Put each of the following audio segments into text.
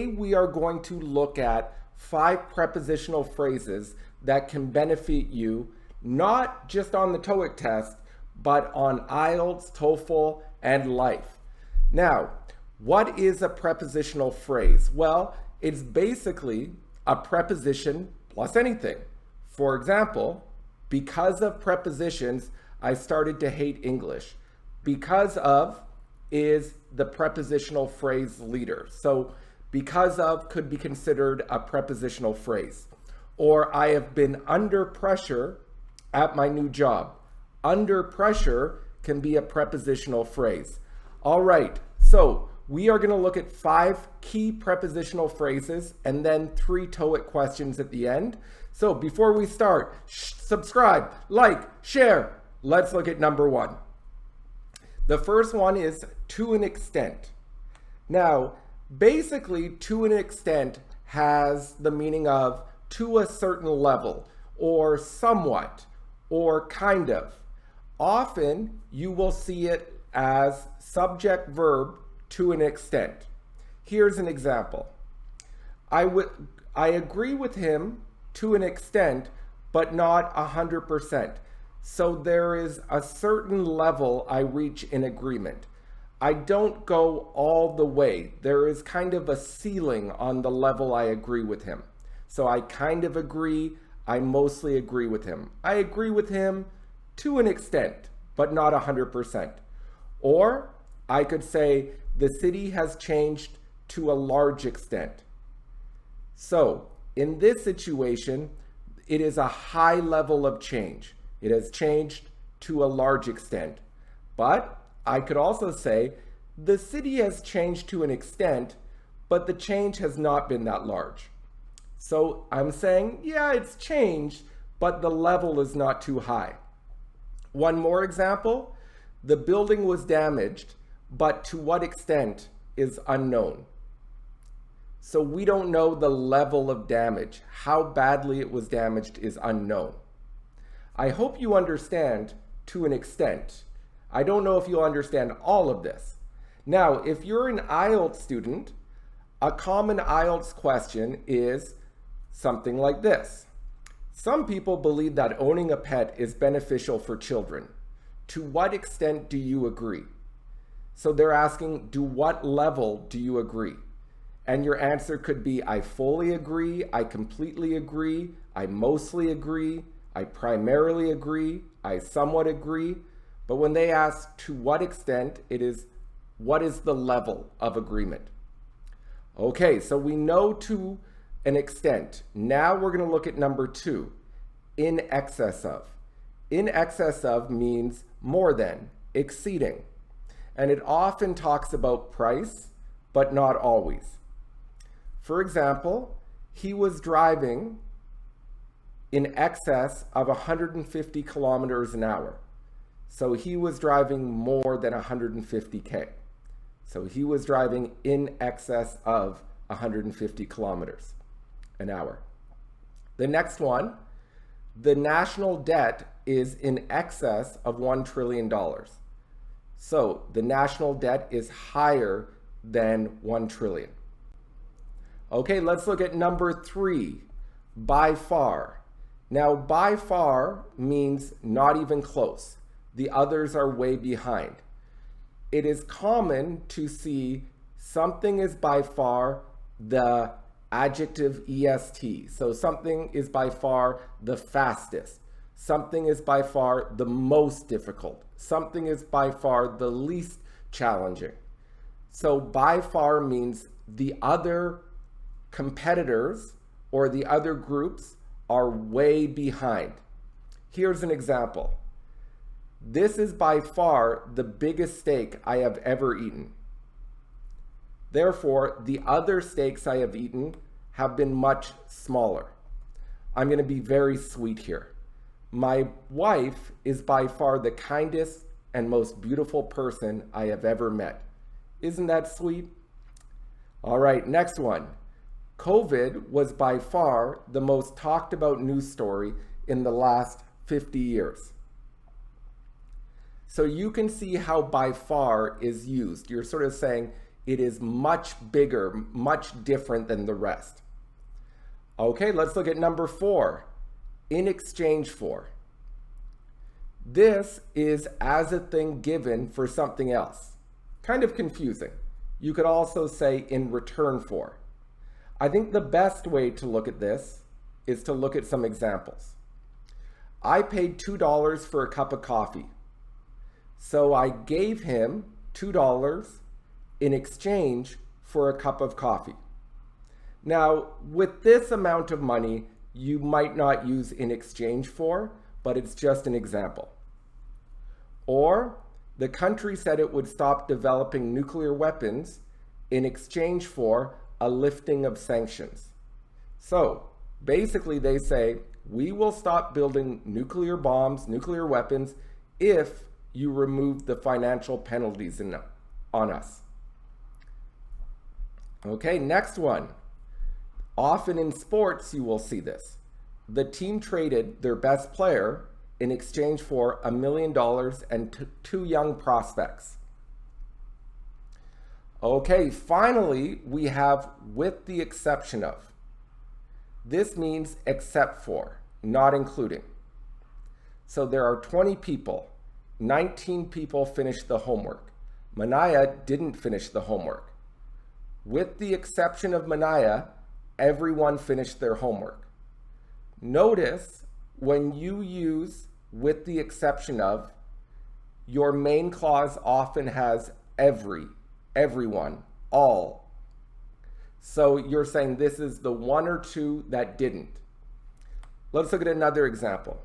We are going to look at 5 prepositional phrases that can benefit you not just on the TOEIC test, but on IELTS, TOEFL, and life. Now, what is a prepositional phrase? Well, it's basically a preposition plus anything. For example, because of prepositions, I started to hate English. Because of is the prepositional phrase leader. So because of could be considered a prepositional phrase. Or I have been under pressure at my new job. Under pressure can be a prepositional phrase. All right, so we are going to look at 5 key prepositional phrases and then 3 TOEIC questions at the end. So before we start, subscribe, like, share. Let's look at number 1. The first one is to an extent. Now, basically, to an extent has the meaning of to a certain level, or somewhat, or kind of. Often, you will see it as subject verb to an extent. Here's an example. I agree with him to an extent, but not 100%. So there is a certain level I reach in agreement. I don't go all the way. There is kind of a ceiling on the level I agree with him. So I kind of agree, I mostly agree with him. I agree with him to an extent, but not 100%. Or I could say the city has changed to a large extent. So in this situation, it is a high level of change. It has changed to a large extent. But I could also say the city has changed to an extent, but the change has not been that large. So I'm saying, yeah, it's changed, but the level is not too high. One more example, the building was damaged, but to what extent is unknown. So we don't know the level of damage. How badly it was damaged is unknown. I hope you understand to an extent. I don't know if you'll understand all of this. Now, if you're an IELTS student, a common IELTS question is something like this. Some people believe that owning a pet is beneficial for children. To what extent do you agree? So they're asking, to what level do you agree? And your answer could be, I fully agree, I completely agree, I mostly agree, I primarily agree, I somewhat agree. But when they ask to what extent, it is what is the level of agreement? Okay, so we know to an extent. Now we're going to look at number 2, in excess of. In excess of means more than, exceeding. And it often talks about price, but not always. For example, he was driving in excess of 150 kilometers an hour. So he was driving more than 150K. So he was driving in excess of 150 kilometers an hour. The next one, the national debt is in excess of $1 trillion. So the national debt is higher than 1 trillion. Okay, let's look at number 3, by far. Now, by far means not even close. The others are way behind. It is common to see something is by far the adjective est. So something is by far the fastest. Something is by far the most difficult. Something is by far the least challenging. So by far means the other competitors or the other groups are way behind. Here's an example. This is by far the biggest steak I have ever eaten. Therefore, the other steaks I have eaten have been much smaller. I'm going to be very sweet here. My wife is by far the kindest and most beautiful person I have ever met. Isn't that sweet? All right, next one. COVID was by far the most talked about news story in the last 50 years. So you can see how by far is used. You're sort of saying It is much bigger, much different than the rest. Okay, let's look at number 4, in exchange for. This is as a thing given for something else. Kind of confusing. You could also say in return for. I think the best way to look at this is to look at some examples. I paid $2 for a cup of coffee. So I gave him $2 in exchange for a cup of coffee. Now, with this amount of money, you might not use in exchange for, but it's just an example. Or, the country said it would stop developing nuclear weapons in exchange for a lifting of sanctions. So, basically they say, we will stop building nuclear bombs, nuclear weapons, if you remove the financial penalties on us. Okay, next one. Often in sports, you will see this. The team traded their best player in exchange for $1 million and 2 young prospects. Okay, finally, we have with the exception of. This means except for, not including. So there are 20 people. 19 people finished the homework. Manaya didn't finish the homework. With the exception of Manaya, everyone finished their homework. Notice when you use with the exception of, your main clause often has everyone, all. So you're saying this is the 1 or 2 that didn't. Let's look at another example.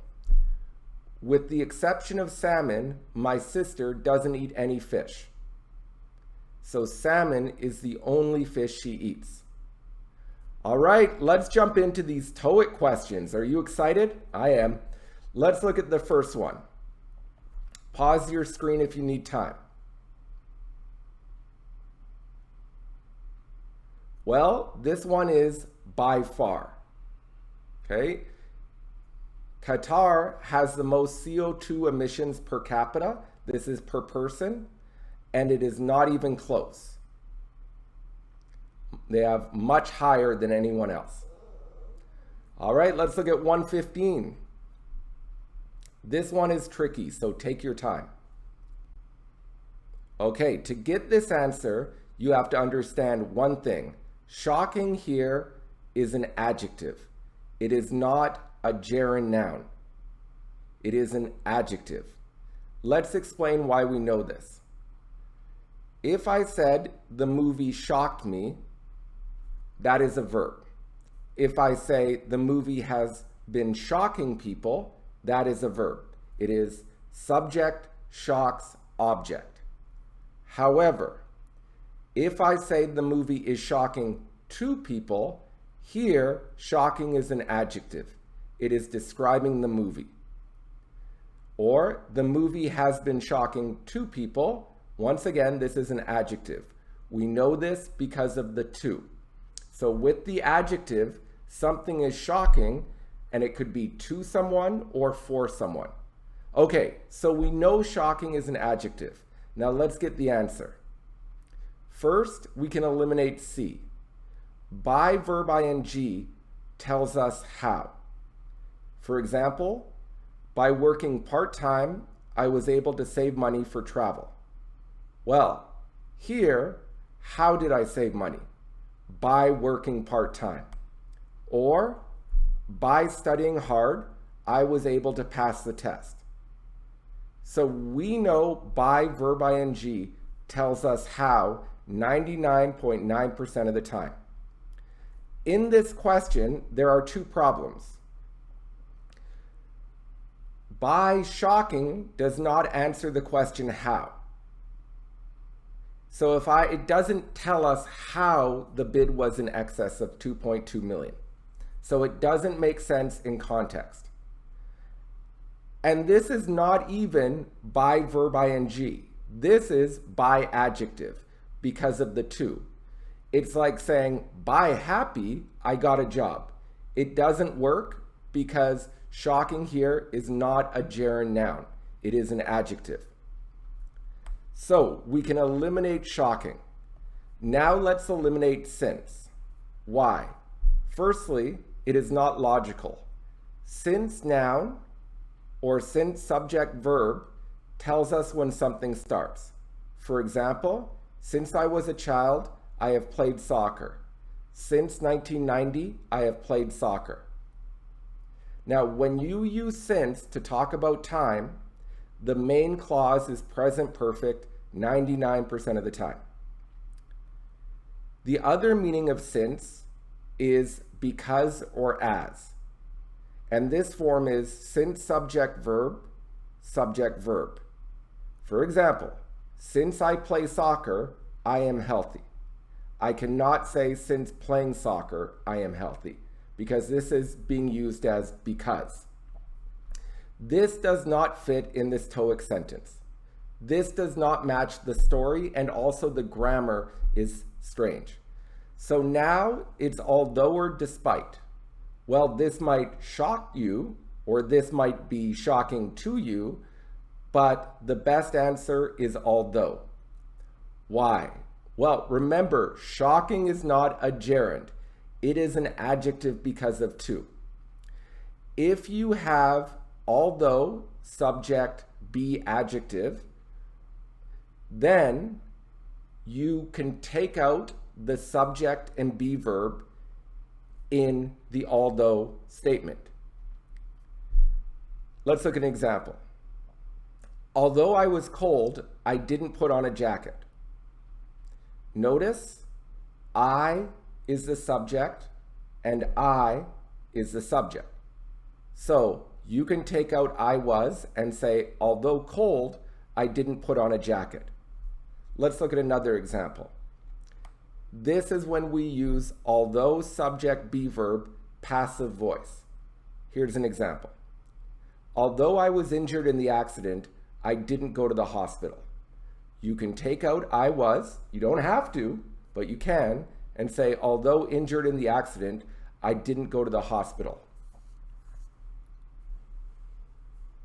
With the exception of salmon, my sister doesn't eat any fish. So salmon is the only fish she eats. All right, let's jump into these TOEIC questions. Are you excited? I am. Let's look at the first one. Pause your screen if you need time. Well, this one is by far. Okay. Qatar has the most CO2 emissions per capita. This is per person, and it is not even close. They have much higher than anyone else. All right, let's look at 115. This one is tricky, so take your time. Okay, to get this answer, you have to understand one thing. Shocking here is an adjective. It is not a gerund noun. It is an adjective. Let's explain why we know this. If I said the movie shocked me, that is a verb. If I say the movie has been shocking people, that is a verb. It is subject, shocks, object. However, if I say the movie is shocking to people, here shocking is an adjective. It is describing the movie. Or the movie has been shocking to people. Once again, this is an adjective. We know this because of the to. So with the adjective, something is shocking, and it could be to someone or for someone. Okay, so we know shocking is an adjective. Now let's get the answer. First, we can eliminate C. By verb ing tells us how. For example, by working part-time, I was able to save money for travel. Well, here, how did I save money? By working part-time. Or, by studying hard, I was able to pass the test. So we know by verb ing tells us how 99.9% of the time. In this question, there are 2 problems. By shocking does not answer the question how. So it doesn't tell us how the bid was in excess of 2.2 million. So it doesn't make sense in context. And this is not even by verb ing. This is by adjective because of the to. It's like saying, by happy, I got a job. It doesn't work because shocking here is not a gerund noun. It is an adjective. So we can eliminate shocking. Now let's eliminate since. Why? Firstly, it is not logical. Since noun or since subject verb tells us when something starts. For example, since I was a child, I have played soccer. Since 1990, I have played soccer. Now, when you use since to talk about time, the main clause is present perfect 99% of the time. The other meaning of since is because or as. And this form is since subject verb, subject verb. For example, since I play soccer, I am healthy. I cannot say since playing soccer, I am healthy, because this is being used as because. This does not fit in this TOEIC sentence. This does not match the story, and also the grammar is strange. So now it's although or despite. Well, this might shock you, or this might be shocking to you, but the best answer is although. Why? Well, remember, shocking is not a gerund. It is an adjective because of to. If you have although, subject, be adjective, then you can take out the subject and be verb in the although statement. Let's look at an example. Although I was cold, I didn't put on a jacket. Notice I is the subject and I is the subject. So you can take out I was and say, although cold, I didn't put on a jacket. Let's look at another example. This is when we use although subject be verb passive voice. Here's an example. Although I was injured in the accident, I didn't go to the hospital. You can take out I was, you don't have to, but you can, and say, although injured in the accident, I didn't go to the hospital.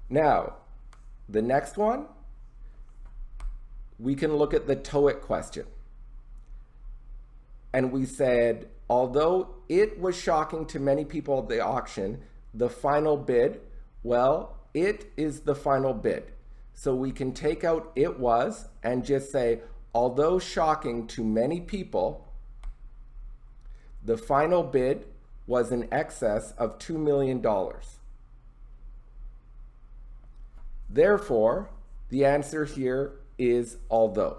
Now, the next one, we can look at the TOEIC question. And we said, although it was shocking to many people at the auction, the final bid, well, it is the final bid. So we can take out it was and just say, although shocking to many people, the final bid was in excess of $2 million. Therefore, the answer here is although.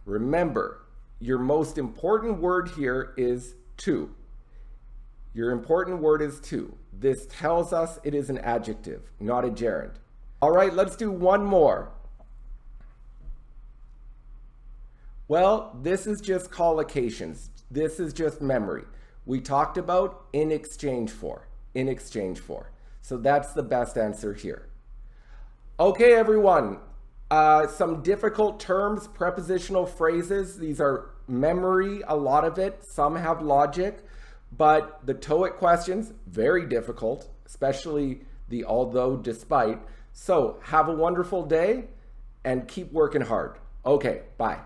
Remember, your most important word here is to. Your important word is to. This tells us it is an adjective, not a gerund. All right, let's do one more. Well, this is just collocations. This is just memory. We talked about in exchange for, in exchange for. So that's the best answer here. Okay, everyone. Some difficult terms, prepositional phrases. These are memory, a lot of it. Some have logic, but the TOEIC questions, very difficult, especially the although, despite. So have a wonderful day and keep working hard. Okay, bye.